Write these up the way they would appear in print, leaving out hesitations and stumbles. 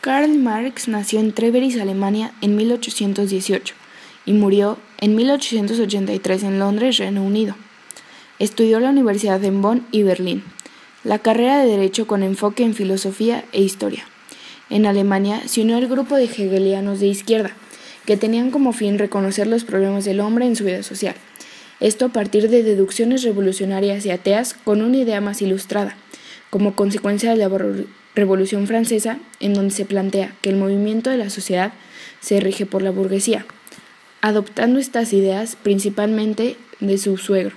Karl Marx nació en Treveris, Alemania, en 1818 y murió en 1883 en Londres, Reino Unido. Estudió en la Universidad de Bonn y Berlín, la carrera de Derecho con enfoque en Filosofía e Historia. En Alemania se unió al grupo de hegelianos de izquierda, que tenían como fin reconocer los problemas del hombre en su vida social. Esto a partir de deducciones revolucionarias y ateas con una idea más ilustrada, como consecuencia de la Revolución Francesa, en donde se plantea que el movimiento de la sociedad se rige por la burguesía, adoptando estas ideas principalmente de su suegro.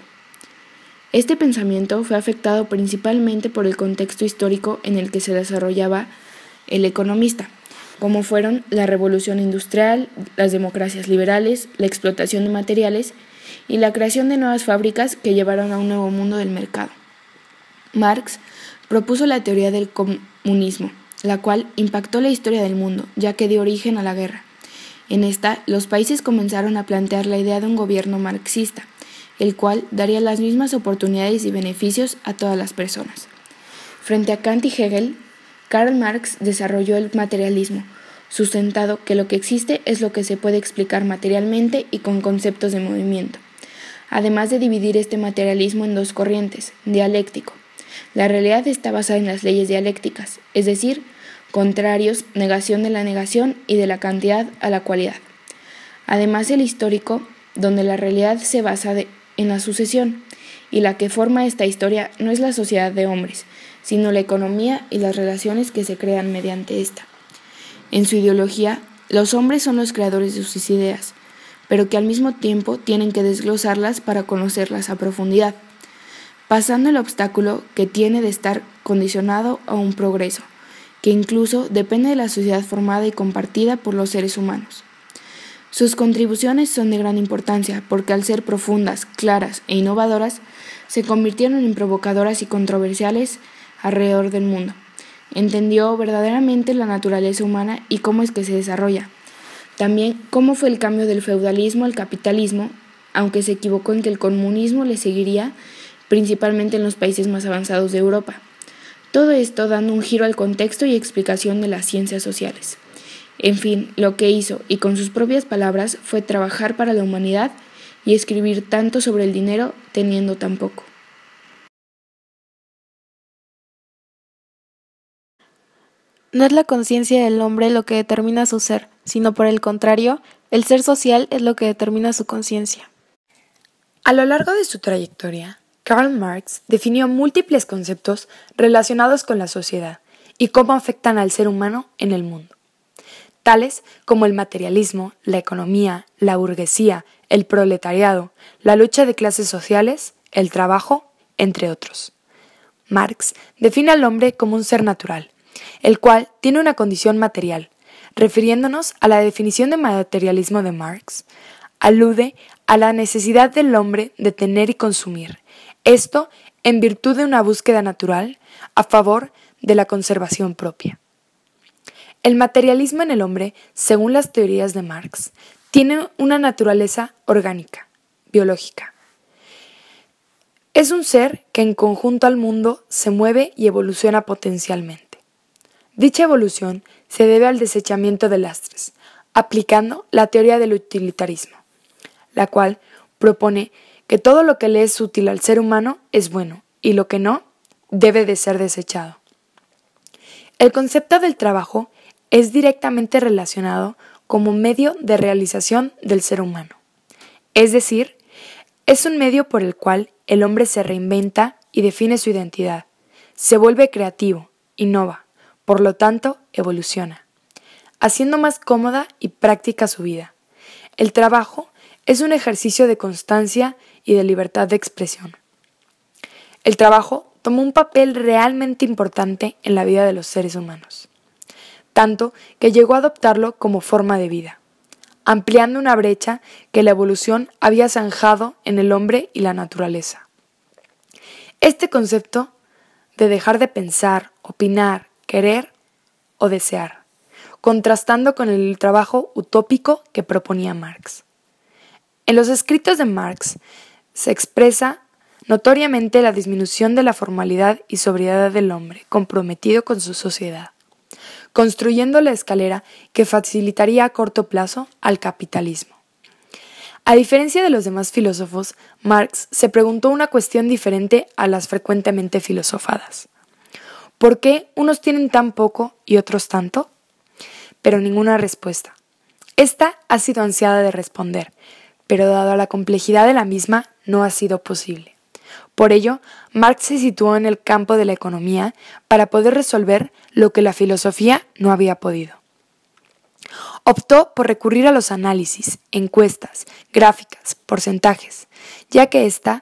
Este pensamiento fue afectado principalmente por el contexto histórico en el que se desarrollaba el economista, como fueron la revolución industrial, las democracias liberales, la explotación de materiales y la creación de nuevas fábricas que llevaron a un nuevo mundo del mercado. Marx propuso la teoría del comunismo, la cual impactó la historia del mundo, ya que dio origen a la guerra. En esta, los países comenzaron a plantear la idea de un gobierno marxista, el cual daría las mismas oportunidades y beneficios a todas las personas. Frente a Kant y Hegel, Karl Marx desarrolló el materialismo, sustentado que lo que existe es lo que se puede explicar materialmente y con conceptos de movimiento, además de dividir este materialismo en dos corrientes, dialéctico. La realidad está basada en las leyes dialécticas, es decir, contrarios, negación de la negación y de la cantidad a la cualidad. Además, el histórico, donde la realidad se basa en la sucesión, y la que forma esta historia no es la sociedad de hombres, sino la economía y las relaciones que se crean mediante esta. En su ideología, los hombres son los creadores de sus ideas, pero que al mismo tiempo tienen que desglosarlas para conocerlas a profundidad, pasando el obstáculo que tiene de estar condicionado a un progreso, que incluso depende de la sociedad formada y compartida por los seres humanos. Sus contribuciones son de gran importancia porque al ser profundas, claras e innovadoras, se convirtieron en provocadoras y controversiales alrededor del mundo. Entendió verdaderamente la naturaleza humana y cómo es que se desarrolla. También cómo fue el cambio del feudalismo al capitalismo, aunque se equivocó en que el comunismo le seguiría principalmente en los países más avanzados de Europa. Todo esto dando un giro al contexto y explicación de las ciencias sociales. En fin, lo que hizo, y con sus propias palabras, fue trabajar para la humanidad y escribir tanto sobre el dinero teniendo tan poco. No es la conciencia del hombre lo que determina su ser, sino por el contrario, el ser social es lo que determina su conciencia. A lo largo de su trayectoria, Karl Marx definió múltiples conceptos relacionados con la sociedad y cómo afectan al ser humano en el mundo, tales como el materialismo, la economía, la burguesía, el proletariado, la lucha de clases sociales, el trabajo, entre otros. Marx define al hombre como un ser natural, el cual tiene una condición material. Refiriéndonos a la definición de materialismo de Marx, alude a la necesidad del hombre de tener y consumir, esto en virtud de una búsqueda natural a favor de la conservación propia. El materialismo en el hombre, según las teorías de Marx, tiene una naturaleza orgánica, biológica. Es un ser que en conjunto al mundo se mueve y evoluciona potencialmente. Dicha evolución se debe al desechamiento de lastres, aplicando la teoría del utilitarismo, la cual propone que todo lo que le es útil al ser humano es bueno y lo que no debe de ser desechado. El concepto del trabajo es directamente relacionado como medio de realización del ser humano, es decir, es un medio por el cual el hombre se reinventa y define su identidad, se vuelve creativo, innova, por lo tanto evoluciona, haciendo más cómoda y práctica su vida. El trabajo es un ejercicio de constancia y de libertad de expresión. El trabajo tomó un papel realmente importante en la vida de los seres humanos, tanto que llegó a adoptarlo como forma de vida, ampliando una brecha que la evolución había zanjado en el hombre y la naturaleza. Este concepto de dejar de pensar, opinar, querer o desear, contrastando con el trabajo utópico que proponía Marx. En los escritos de Marx se expresa notoriamente la disminución de la formalidad y sobriedad del hombre comprometido con su sociedad, construyendo la escalera que facilitaría a corto plazo al capitalismo. A diferencia de los demás filósofos, Marx se preguntó una cuestión diferente a las frecuentemente filosofadas. ¿Por qué unos tienen tan poco y otros tanto? Pero ninguna respuesta. Esta ha sido ansiada de responder, pero dado la complejidad de la misma, no ha sido posible. Por ello, Marx se situó en el campo de la economía para poder resolver lo que la filosofía no había podido. Optó por recurrir a los análisis, encuestas, gráficas, porcentajes, ya que éstas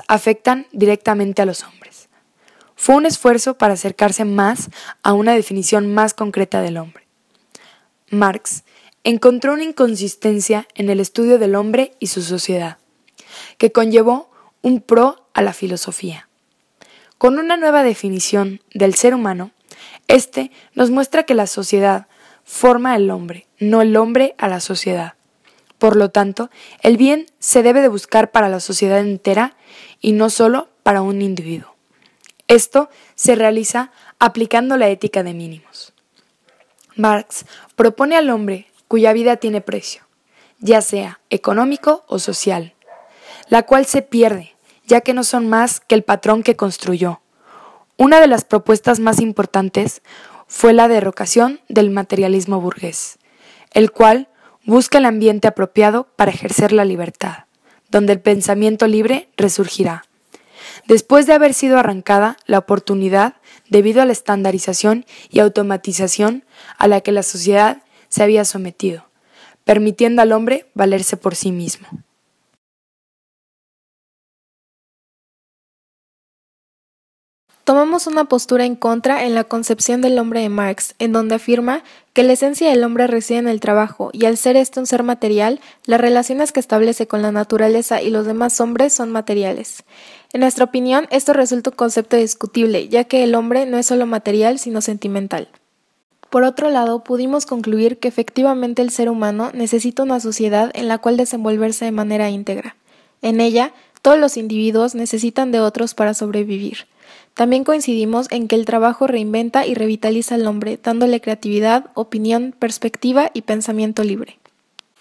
afectan directamente a los hombres. Fue un esfuerzo para acercarse más a una definición más concreta del hombre. Marx encontró una inconsistencia en el estudio del hombre y su sociedad, que conllevó un pro a la filosofía. Con una nueva definición del ser humano, este nos muestra que la sociedad forma al hombre, no el hombre a la sociedad. Por lo tanto, el bien se debe de buscar para la sociedad entera y no solo para un individuo. Esto se realiza aplicando la ética de mínimos. Marx propone al hombre cuya vida tiene precio, ya sea económico o social, la cual se pierde, ya que no son más que el patrón que construyó. Una de las propuestas más importantes fue la derrocación del materialismo burgués, el cual busca el ambiente apropiado para ejercer la libertad, donde el pensamiento libre resurgirá. Después de haber sido arrancada la oportunidad debido a la estandarización y automatización a la que la sociedad se había sometido, permitiendo al hombre valerse por sí mismo. Tomamos una postura en contra en la concepción del hombre de Marx, en donde afirma que la esencia del hombre reside en el trabajo, y al ser este un ser material, las relaciones que establece con la naturaleza y los demás hombres son materiales. En nuestra opinión, esto resulta un concepto discutible, ya que el hombre no es solo material, sino sentimental. Por otro lado, pudimos concluir que efectivamente el ser humano necesita una sociedad en la cual desenvolverse de manera íntegra. En ella, todos los individuos necesitan de otros para sobrevivir. También coincidimos en que el trabajo reinventa y revitaliza al hombre, dándole creatividad, opinión, perspectiva y pensamiento libre.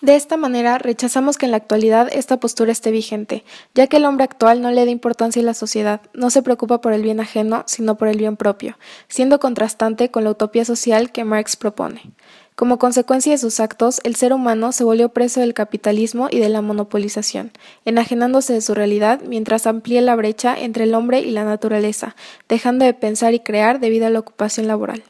De esta manera, rechazamos que en la actualidad esta postura esté vigente, ya que el hombre actual no le da importancia a la sociedad, no se preocupa por el bien ajeno, sino por el bien propio, siendo contrastante con la utopía social que Marx propone. Como consecuencia de sus actos, el ser humano se volvió preso del capitalismo y de la monopolización, enajenándose de su realidad mientras amplía la brecha entre el hombre y la naturaleza, dejando de pensar y crear debido a la ocupación laboral.